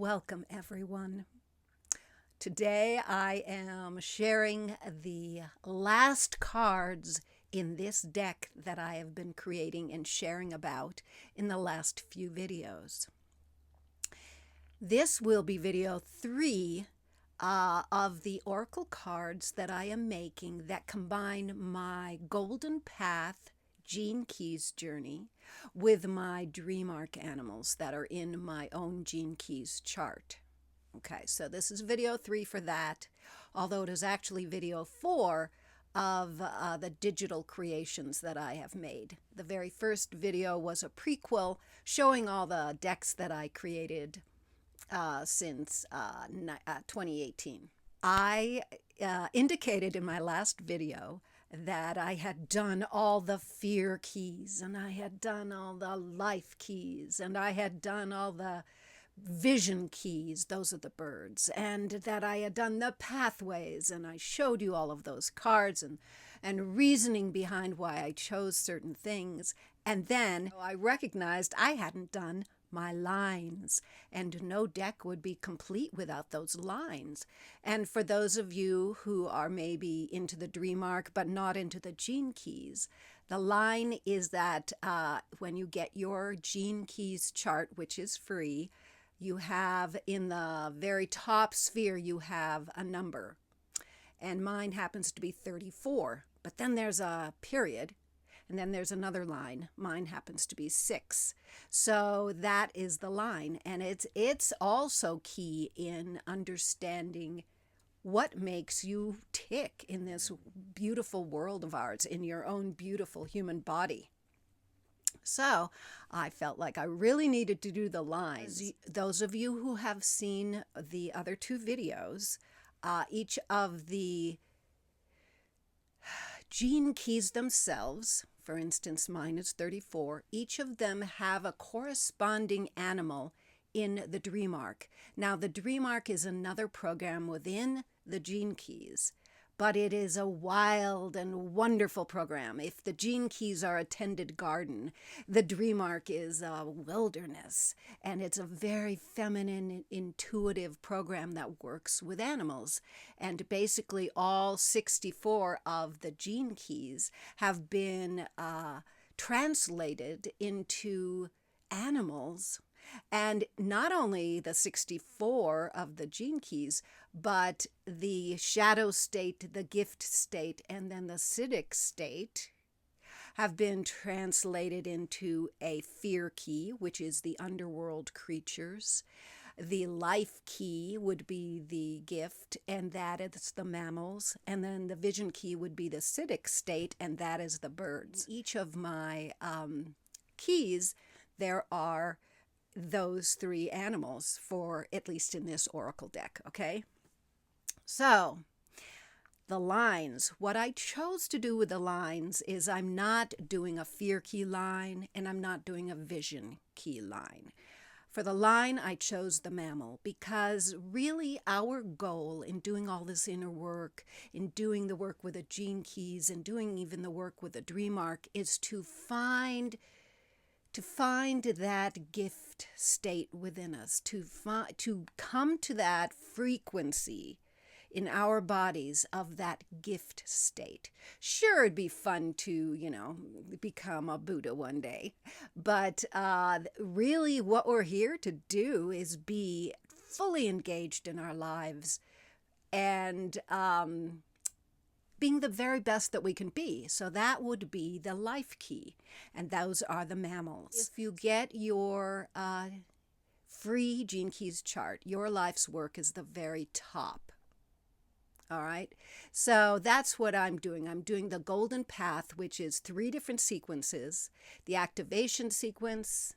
Welcome, everyone. Today I am sharing the last cards in this deck that I have been creating and sharing about in the last few videos. This will be video 3 of the oracle cards that I am making that combine my Golden Path Gene Keys journey with my dream arc animals that are in my own Gene Keys chart. Okay, so this is video 3 for that, although it is actually video 4 of the digital creations that I have made. The very first video was a prequel showing all the decks that I created since 2018. I indicated in my last video that I had done all the fear keys, and I had done all the life keys, and I had done all the vision keys, those are the birds, and that I had done the pathways, and I showed you all of those cards and reasoning behind why I chose certain things. And then I recognized I hadn't done my lines, and no deck would be complete without those lines. And for those of you who are maybe into the dream arc but not into the gene keys, the line is that when you get your gene keys chart, which is free, you have in the very top sphere you have a number, and mine happens to be 34, but then there's a period. And then there's another line. Mine happens to be 6. So that is the line. And it's also key in understanding what makes you tick in this beautiful world of ours, in your own beautiful human body. So I felt like I really needed to do the lines. Those of you who have seen the other 2 videos, each of the gene keys themselves, for instance, mine is 34. Each of them have a corresponding animal in the dream arc. Now, the dream arc is another program within the gene keys, but it is a wild and wonderful program. If the gene keys are a tended garden, the dream arc is a wilderness, and it's a very feminine, intuitive program that works with animals. And basically all 64 of the gene keys have been translated into animals. And not only the 64 of the gene keys, but the shadow state, the gift state, and then the siddhi state have been translated into a fear key, which is the underworld creatures. The life key would be the gift, and that is the mammals. And then the vision key would be the siddhi state, and that is the birds. Each of my keys, there are those 3 animals, for at least in this oracle deck. Okay, so the lines, what I chose to do with the lines is I'm not doing a fear key line, and I'm not doing a vision key line. For the line, I chose the mammal, because really our goal in doing all this inner work, in doing the work with the gene keys, and doing even the work with the dream arc, is to find that gift state within us, to come to that frequency in our bodies of that gift state. Sure, it'd be fun to, become a Buddha one day, but really what we're here to do is be fully engaged in our lives and being the very best that we can be. So that would be the life key, and those are the mammals. If you get your free Gene Keys chart, your life's work is the very top. All right, so that's what I'm doing. I'm doing the Golden Path, which is 3 different sequences: the activation sequence,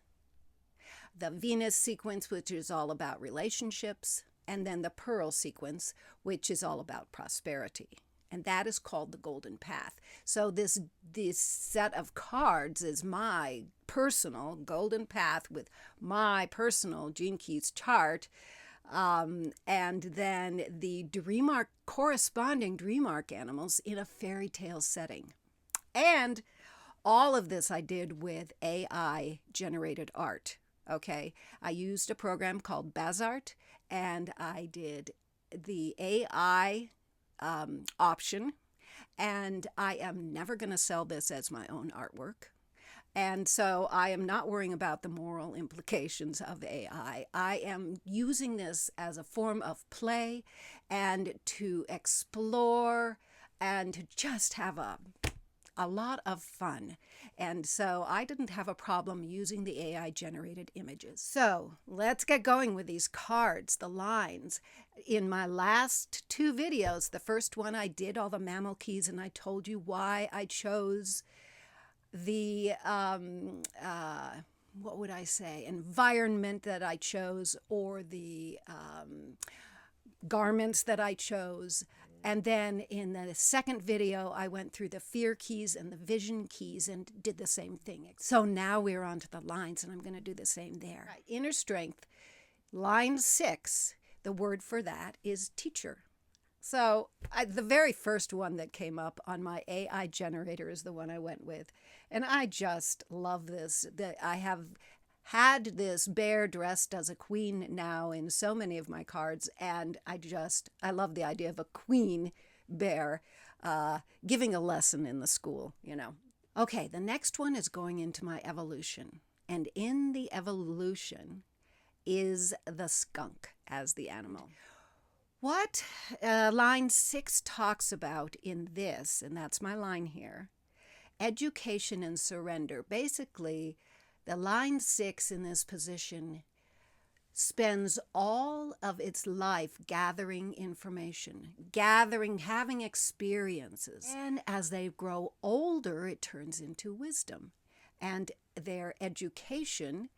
the Venus sequence, which is all about relationships, and then the Pearl sequence, which is all about prosperity. And that is called the Golden Path. So this set of cards is my personal Golden Path with my personal Gene Keys chart. And then the dream arc, corresponding dream arc animals in a fairy tale setting. And all of this I did with AI generated art. Okay, I used a program called Bazart, and I did the AI option, and I am never going to sell this as my own artwork. And so I am not worrying about the moral implications of AI. I am using this as a form of play and to explore and to just have a lot of fun. And so I didn't have a problem using the AI generated images. So let's get going with these cards, the lines. In my last two videos, the first one I did all the mammal keys and I told you why I chose the what would I say, environment that I chose, or the garments that I chose. And then in the second video, I went through the fear keys and the vision keys and did the same thing. So now we're on to the lines, and I'm going to do the same there. Right. Inner strength, line 6, the word for that is teacher. So the very first one that came up on my AI generator is the one I went with. And I just love this. I have had this bear dressed as a queen now in so many of my cards. And I love the idea of a queen bear giving a lesson in the school, you know. Okay, the next one is going into my evolution. And in the evolution is the skunk as the animal. What line 6 talks about in this, and that's my line here, education and surrender. Basically, the line 6 in this position spends all of its life gathering information, having experiences. And as they grow older, it turns into wisdom. And their education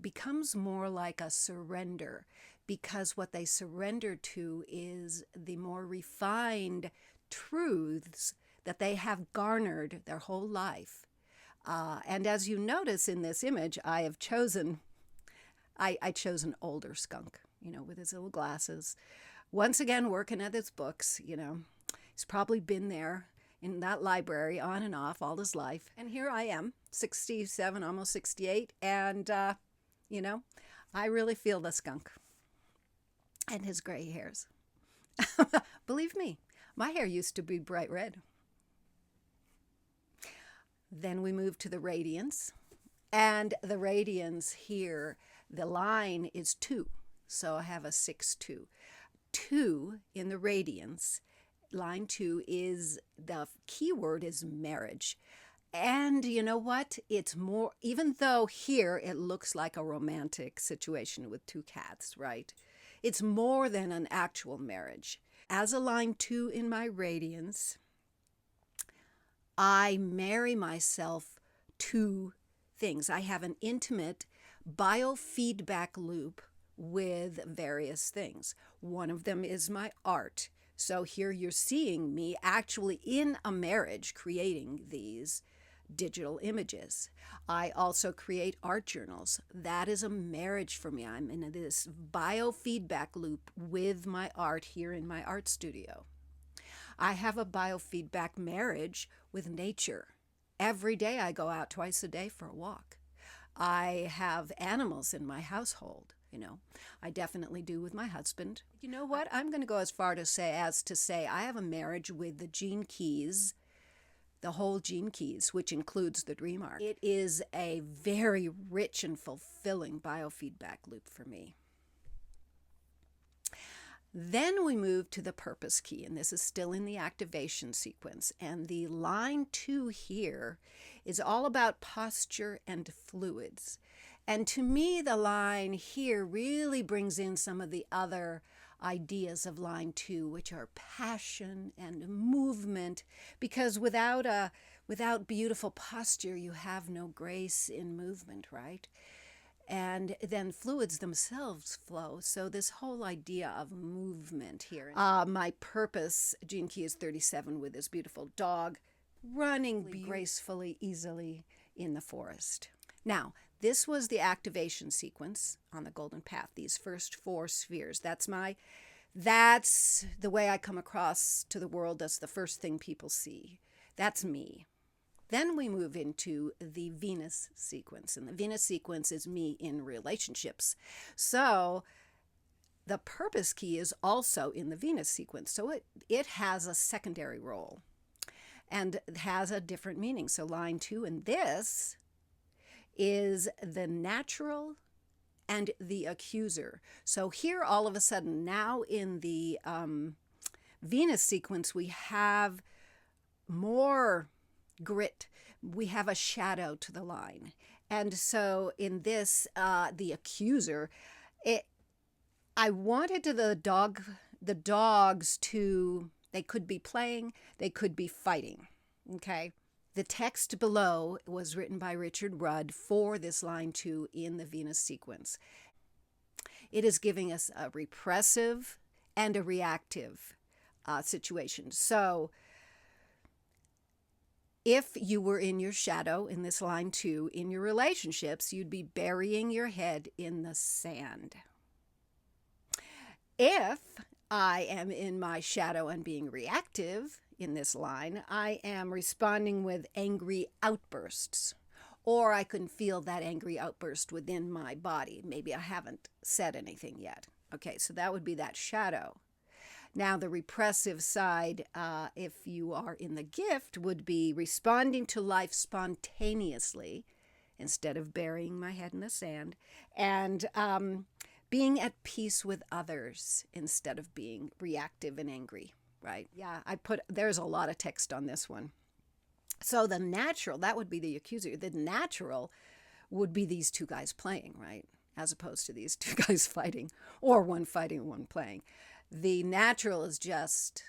becomes more like a surrender, because what they surrender to is the more refined truths that they have garnered their whole life. And as you notice in this image, I chose an older skunk, you know, with his little glasses. Once again, working at his books, you know. He's probably been there in that library on and off all his life. And here I am, 67, almost 68, and, you know, I really feel the skunk and his gray hairs. Believe me, my hair used to be bright red. Then we move to the radiance. And the radiance here, the line is 2. So I have a 6-2. 2 in the radiance, line 2 is, the key word is marriage. And you know what? It's more, even though here it looks like a romantic situation with 2 cats, right? It's more than an actual marriage. As a line 2 in my radiance, I marry myself to things. I have an intimate biofeedback loop with various things. One of them is my art. So here you're seeing me actually in a marriage creating these digital images. I also create art journals. That is a marriage for me. I'm in this biofeedback loop with my art here in my art studio. I have a biofeedback marriage with nature. Every day I go out twice a day for a walk. I have animals in my household, you know. I definitely do with my husband. You know what? I'm going to go as far to say I have a marriage with the gene keys, the whole gene keys, which includes the dream arc. It is a very rich and fulfilling biofeedback loop for me. Then we move to the purpose key, and this is still in the activation sequence. And the line 2 here is all about posture and fluids. And to me, the line here really brings in some of the other ideas of line 2, which are passion and movement, because without beautiful posture, you have no grace in movement, right? And then fluids themselves flow. So this whole idea of movement here. My purpose gene key is 37 with this beautiful dog running gracefully, easily in the forest. Now, this was the activation sequence on the golden path, these first 4 spheres. That's the way I come across to the world. That's the first thing people see. That's me. Then we move into the Venus sequence, and the Venus sequence is me in relationships. So the purpose key is also in the Venus sequence. So it has a secondary role and has a different meaning. So line 2 in this is the natural and the accuser. So here, all of a sudden, now in the Venus sequence, we have more grit. We have a shadow to the line. And so in this, the accuser, I wanted the dogs to, they could be playing, they could be fighting, okay? The text below was written by Richard Rudd for this line 2 in the Venus sequence. It is giving us a repressive and a reactive situation. So if you were in your shadow in this line 2 in your relationships, you'd be burying your head in the sand. If I am in my shadow and being reactive in this line, I am responding with angry outbursts, or I can feel that angry outburst within my body. Maybe I haven't said anything yet. Okay, so that would be that shadow. Now, the repressive side, if you are in the gift, would be responding to life spontaneously instead of burying my head in the sand, and being at peace with others instead of being reactive and angry, right? Yeah, there's a lot of text on this one. So the natural, that would be the accuser. The natural would be these two guys playing, right? As opposed to these two guys fighting, or one fighting, one playing. The natural is just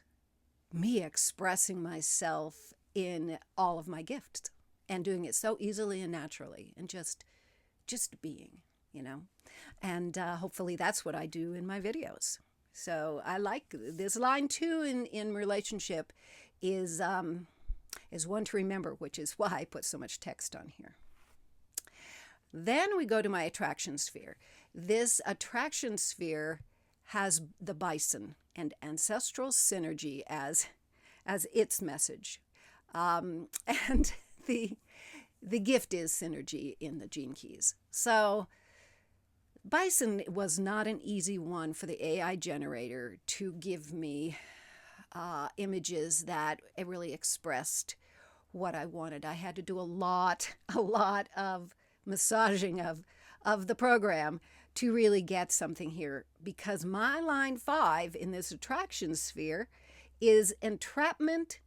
me expressing myself in all of my gifts and doing it so easily and naturally and just being, you know. And hopefully that's what I do in my videos. So I like this line 2 in relationship is one to remember, which is why I put so much text on here. Then we go to my attraction sphere. This attraction sphere has the bison and ancestral synergy as its message. And the gift is synergy in the gene keys. So bison was not an easy one for the AI generator to give me images that it really expressed what I wanted. I had to do a lot of massaging of the program to really get something here, because my line 5 in this attraction sphere is entrapment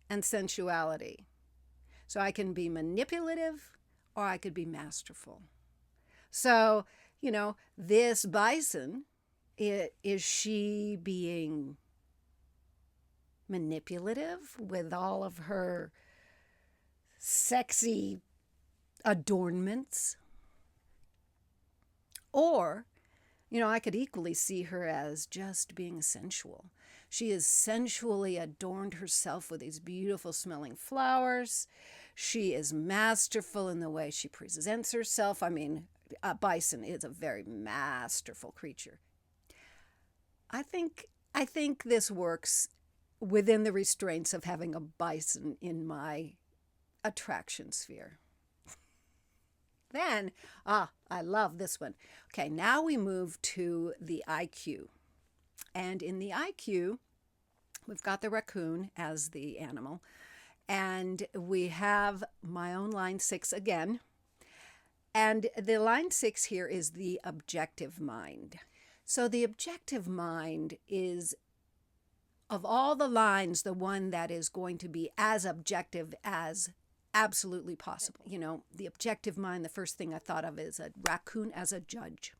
and sensuality. So I can be manipulative or I could be masterful. So, you know, this bison, is she being manipulative with all of her sexy adornments? Or, you know, I could equally see her as just being sensual. She has sensually adorned herself with these beautiful smelling flowers. She is masterful in the way she presents herself. I mean, a bison is a very masterful creature. I think this works within the restraints of having a bison in my attraction sphere. Then, I love this one. Okay, now we move to the IQ. And in the IQ, we've got the raccoon as the animal. And we have my own line 6 again. And the line 6 here is the objective mind. So the objective mind is, of all the lines, the one that is going to be as objective as absolutely possible. You know, the objective mind, the first thing I thought of is a raccoon as a judge.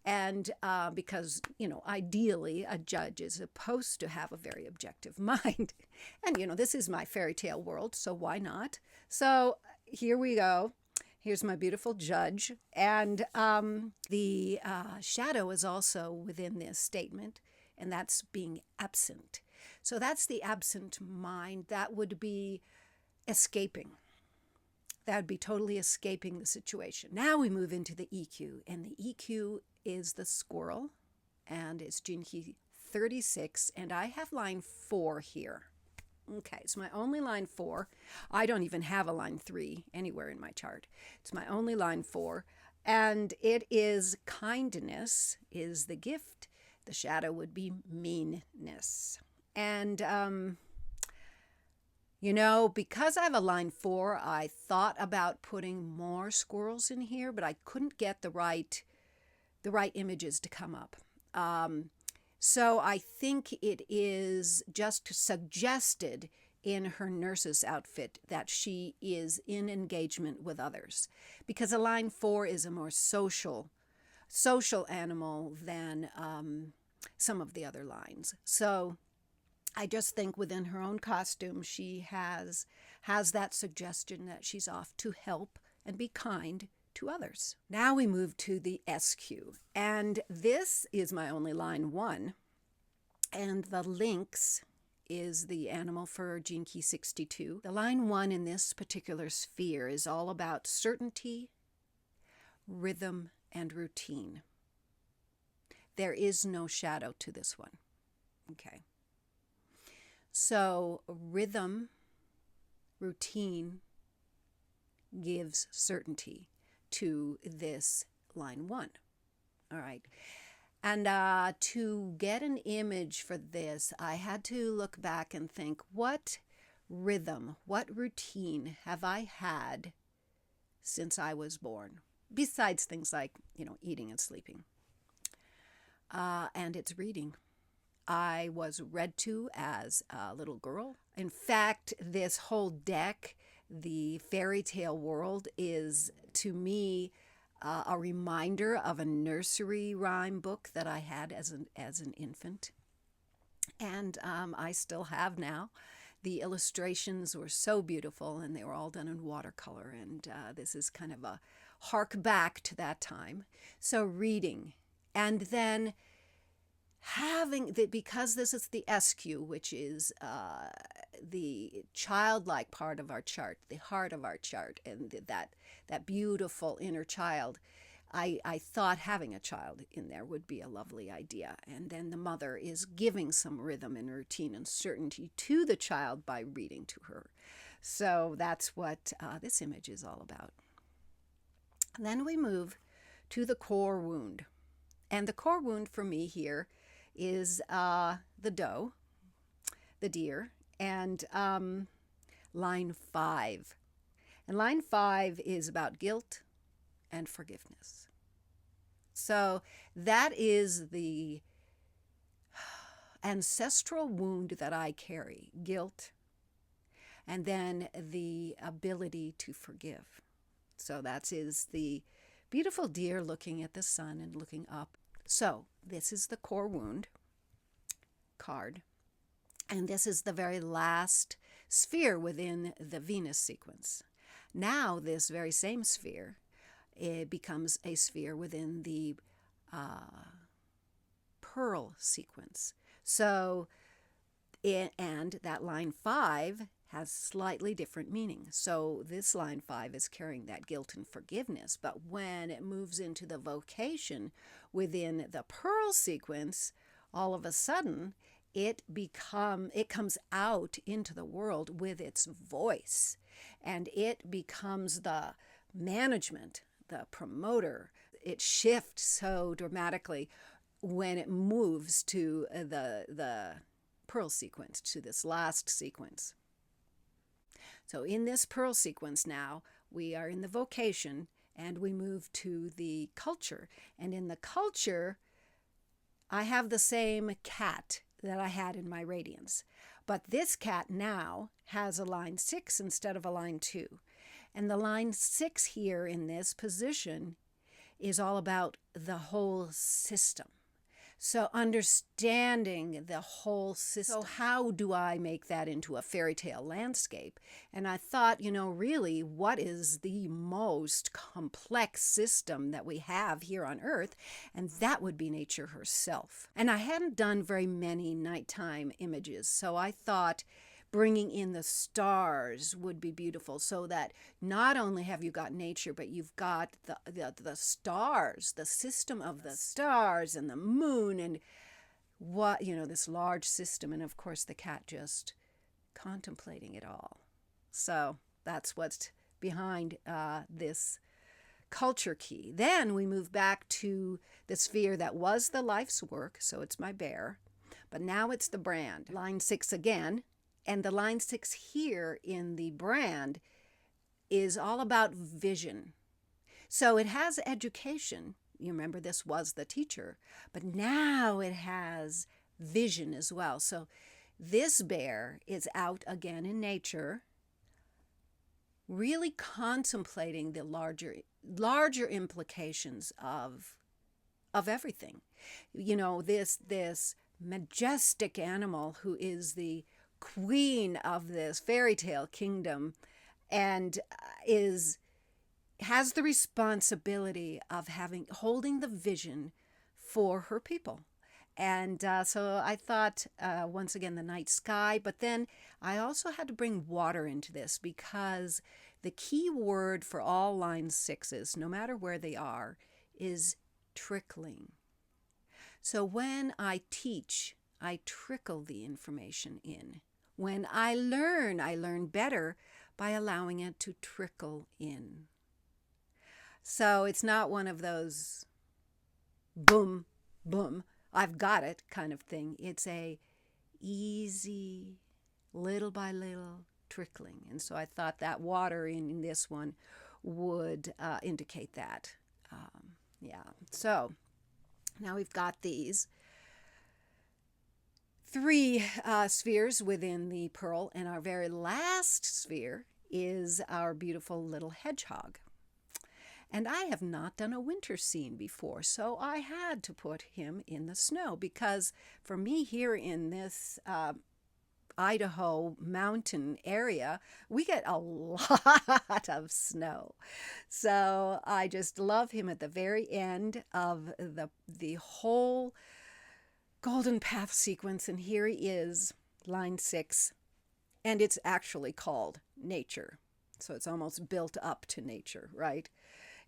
And because, you know, ideally a judge is supposed to have a very objective mind. And, you know, this is my fairy tale world, so why not? So here we go. Here's my beautiful judge. And the shadow is also within this statement, and that's being absent. So that's the absent mind. That would be escaping. That would be totally escaping the situation. Now we move into the EQ, and the EQ is the squirrel, and it's gene key 36, and I have line 4 here. Okay, it's my only line 4. I don't even have a line 3 anywhere in my chart. It's my only line 4. And it is kindness is the gift. The shadow would be meanness. And, because I have a line 4, I thought about putting more squirrels in here, but I couldn't get the right images to come up. So I think it is just suggested in her nurse's outfit that she is in engagement with others, because a line 4 is a more social animal than some of the other lines. So I just think within her own costume, she has that suggestion that she's off to help and be kind to others. Now we move to the SQ, and this is my only line 1, and the lynx is the animal for Gene Key 62. The line 1 in this particular sphere is all about certainty, rhythm, and routine. There is no shadow to this one. Okay. So rhythm, routine gives certainty to this line 1. All right. And to get an image for this, I had to look back and think, what rhythm, what routine have I had since I was born? Besides things like, eating and sleeping. And it's reading. I was read to as a little girl. In fact, this whole deck, the fairy tale world, is to me a reminder of a nursery rhyme book that I had as an infant, and I still have now. The illustrations were so beautiful, and they were all done in watercolor, and this is kind of a hark back to that time. So reading, and then having because this is the SQ, which is the childlike part of our chart, the heart of our chart, and that beautiful inner child. I thought having a child in there would be a lovely idea. And then the mother is giving some rhythm and routine and certainty to the child by reading to her. So that's what this image is all about. And then we move to the core wound. And the core wound for me here is the doe, the deer, and line 5. And line 5 is about guilt and forgiveness. So that is the ancestral wound that I carry, guilt, and then the ability to forgive. So that is the beautiful deer looking at the sun and looking up. So this is the core wound card. And this is the very last sphere within the Venus sequence. Now this very same sphere, it becomes a sphere within the Pearl sequence. So, and that line 5 has slightly different meaning. So this line 5 is carrying that guilt and forgiveness, but when it moves into the vocation within the Pearl sequence, all of a sudden it comes out into the world with its voice, and it becomes the management, the promoter. It shifts so dramatically when it moves to the Pearl sequence, to this last sequence. So in this Pearl sequence now, we are in the vocation and we move to the culture. And in the culture, I have the same cat that I had in my radiance. But this cat now has a line 6 instead of a line 2. And the line 6 here in this position is all about the whole system. So understanding the whole system. So how do I make that into a fairy tale landscape? And I thought, really, what is the most complex system that we have here on Earth? And that would be nature herself. And I hadn't done very many nighttime images, so I thought bringing in the stars would be beautiful, so that not only have you got nature, but you've got the stars, the system of the stars and the moon and this large system. And of course the cat just contemplating it all. So that's what's behind this culture key. Then we move back to the sphere that was the life's work, so it's my bear, but now it's the brand. Line 6 again, and the line 6 here in the brand is all about vision. So it has education. You remember this was the teacher, but now it has vision as well. So this bear is out again in nature, really contemplating the larger implications of everything. You know, this majestic animal who is the queen of this fairy tale kingdom and has the responsibility of holding the vision for her people. And so I thought, once again, the night sky, but then I also had to bring water into this because the key word for all line 6s, no matter where they are, is trickling. So when I teach, I trickle the information in. When I learn better by allowing it to trickle in. So it's not one of those boom, boom, I've got it kind of thing. It's a easy, little by little trickling. And so I thought that water in this one would indicate that. Yeah. So now we've got these 3 spheres within the pearl, and our very last sphere is our beautiful little hedgehog. And I have not done a winter scene before, so I had to put him in the snow because for me here in this Idaho mountain area, we get a lot of snow. So I just love him at the very end of the whole Golden Path sequence, and here he is, line 6, and it's actually called nature. So it's almost built up to nature, right?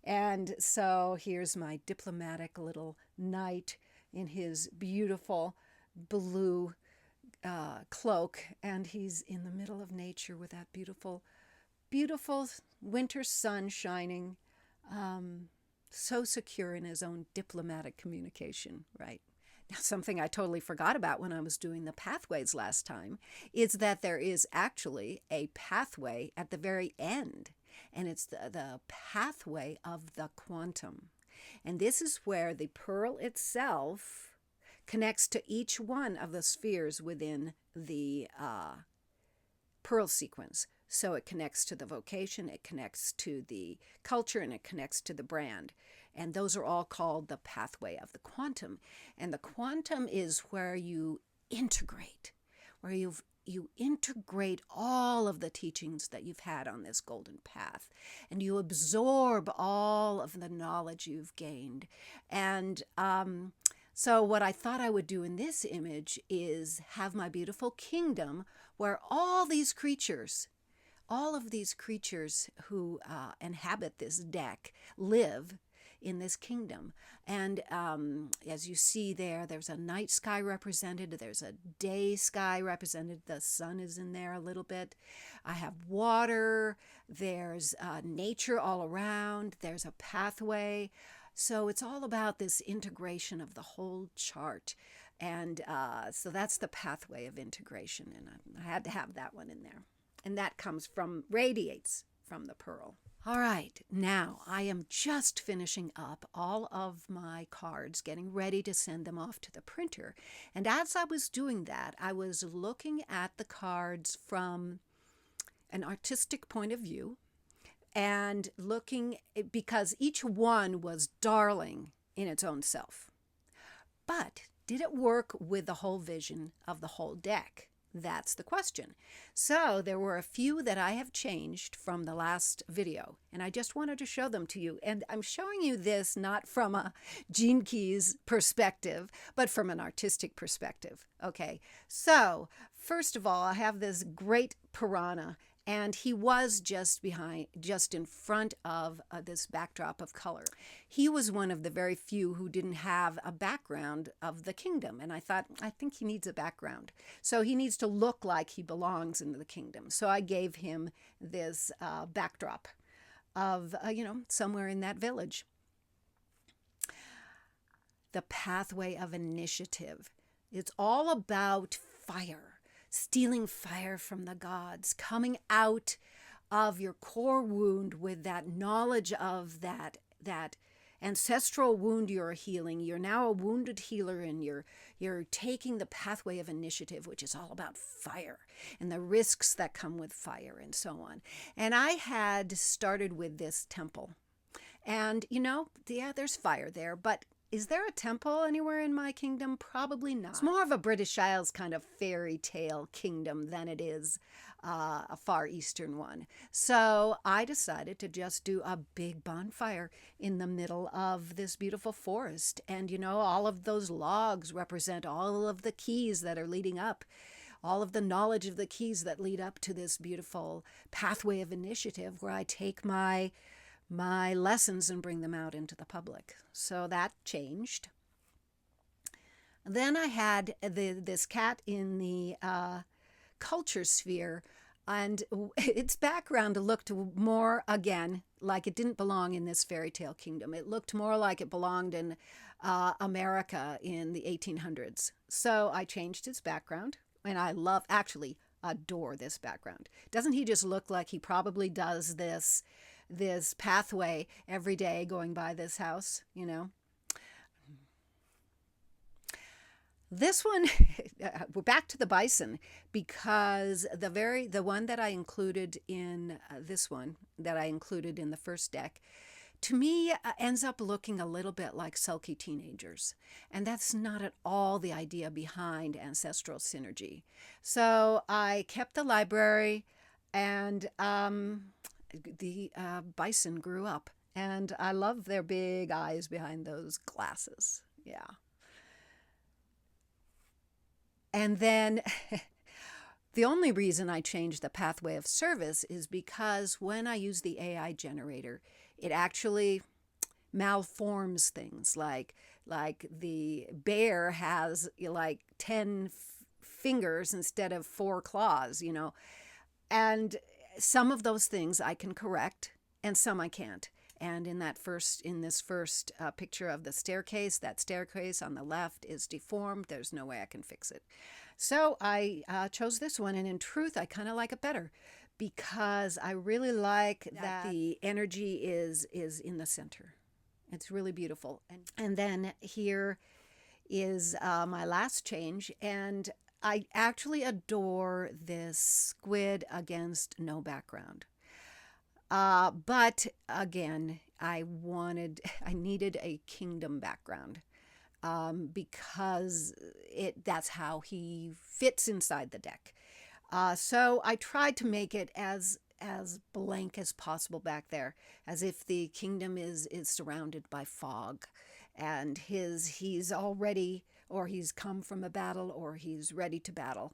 And so here's my diplomatic little knight in his beautiful blue cloak, and he's in the middle of nature with that beautiful, beautiful winter sun shining, so secure in his own diplomatic communication, right? Now, something I totally forgot about when I was doing the pathways last time is that there is actually a pathway at the very end. And it's the pathway of the quantum. And this is where the pearl itself connects to each one of the spheres within the pearl sequence. So it connects to the vocation, it connects to the culture, and it connects to the brand. And those are all called the pathway of the quantum. And the quantum is where you integrate, where you integrate all of the teachings that you've had on this golden path, and you absorb all of the knowledge you've gained. And so what I thought I would do in this image is have my beautiful kingdom where all of these creatures who inhabit this deck live in this kingdom. And as you see there's a night sky represented, there's a day sky represented, the sun is in there a little bit. I have water, there's nature all around, there's a pathway. So it's all about this integration of the whole chart. And so that's the pathway of integration, and I had to have that one in there. And that radiates from the pearl. All right, now I am just finishing up all of my cards, getting ready to send them off to the printer. And as I was doing that, I was looking at the cards from an artistic point of view and looking, because each one was darling in its own self. But did it work with the whole vision of the whole deck? That's the question. So there were a few that I have changed from the last video, and I just wanted to show them to you. And I'm showing you this not from a Gene Keys perspective, but from an artistic perspective. Okay, so first of all, I have this great piranha, And he was just in front of this backdrop of color. He was one of the very few who didn't have a background of the kingdom. And I thought, I think he needs a background. So he needs to look like he belongs in the kingdom. So I gave him this backdrop of, somewhere in that village. The pathway of initiative. It's all about fire, stealing fire from the gods, coming out of your core wound with that knowledge of that ancestral wound you're healing. You're now a wounded healer, and you're taking the pathway of initiative, which is all about fire and the risks that come with fire and so on. And I had started with this temple. And, there's fire there, but is there a temple anywhere in my kingdom? Probably not. It's more of a British Isles kind of fairy tale kingdom than it is a Far Eastern one. So I decided to just do a big bonfire in the middle of this beautiful forest. And, all of those logs represent all of the keys that are leading up, all of the knowledge of the keys that lead up to this beautiful pathway of initiative where I take my lessons and bring them out into the public. So that changed. Then I had this cat in the culture sphere, and its background looked more, again, like it didn't belong in this fairy tale kingdom. It looked more like it belonged in America in the 1800s. So I changed its background, and I actually adore this background. Doesn't he just look like he probably does this pathway every day going by this house, This one, we're back to the bison, because the one that I included in this one, that I included in the first deck, to me ends up looking a little bit like sulky teenagers. And that's not at all the idea behind ancestral synergy. So I kept the library, and the bison grew up, and I love their big eyes behind those glasses. Yeah. And then the only reason I changed the pathway of service is because when I use the AI generator, it actually malforms things. Like the bear has like 10 fingers instead of 4 claws, and some of those things I can correct and some I can't. And in this first picture of the staircase, that staircase on the left is deformed. There's no way I can fix it. So I chose this one, and in truth, I kind of like it better, because I really like that the energy is in the center. It's really beautiful. And then here is my last change, and I actually adore this squid against no background. But again, I needed a kingdom background, because that's how he fits inside the deck. So I tried to make it as blank as possible back there, as if the kingdom is surrounded by fog, and he's already, or he's come from a battle, or he's ready to battle.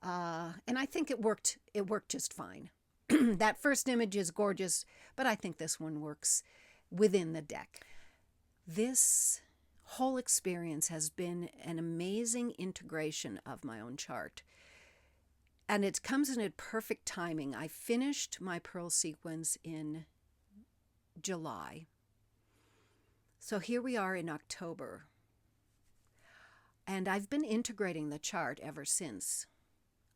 And I think it worked just fine. That first image is gorgeous, but I think this one works within the deck. This whole experience has been an amazing integration of my own chart. And it comes in at perfect timing. I finished my pearl sequence in July. So here we are in October. And I've been integrating the chart ever since.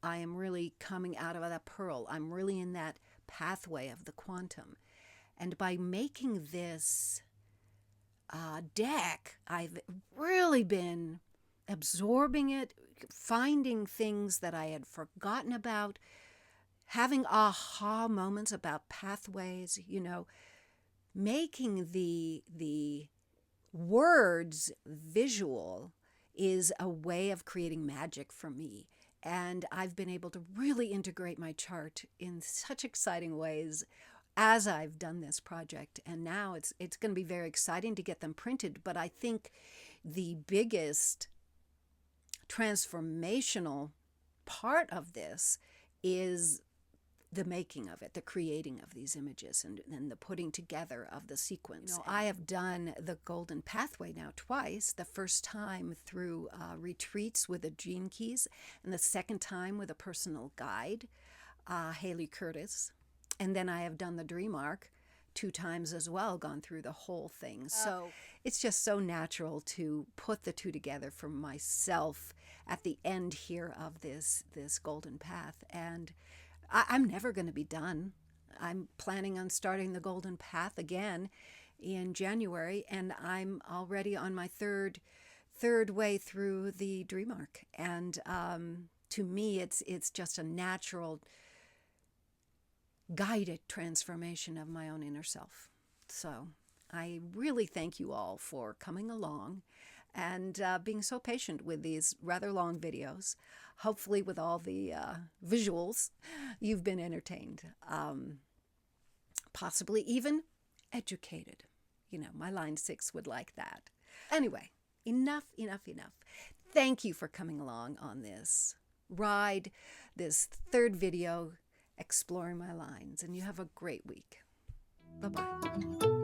I am really coming out of that pearl. I'm really in that pathway of the quantum. And by making this deck, I've really been absorbing it, finding things that I had forgotten about, having aha moments about pathways, making the words visual is a way of creating magic for me. And I've been able to really integrate my chart in such exciting ways as I've done this project. And now it's going to be very exciting to get them printed. But I think the biggest transformational part of this is the making of it, the creating of these images, and the putting together of the sequence. I have done the Golden Pathway now twice. The first time through retreats with the Gene Keys, and the second time with a personal guide, Haley Curtis. And then I have done the Dream Arc 2 times as well, gone through the whole thing. So it's just so natural to put the two together for myself at the end here of this Golden Path. And I'm never going to be done. I'm planning on starting the Golden Path again in January, and I'm already on my third way through the Dream Arc. And to me, it's just a natural, guided transformation of my own inner self. So I really thank you all for coming along and being so patient with these rather long videos. Hopefully with all the visuals, you've been entertained, possibly even educated. You know, my line 6 would like that. Anyway, enough. Thank you for coming along on this ride, this third video, exploring my lines, and you have a great week. Bye-bye.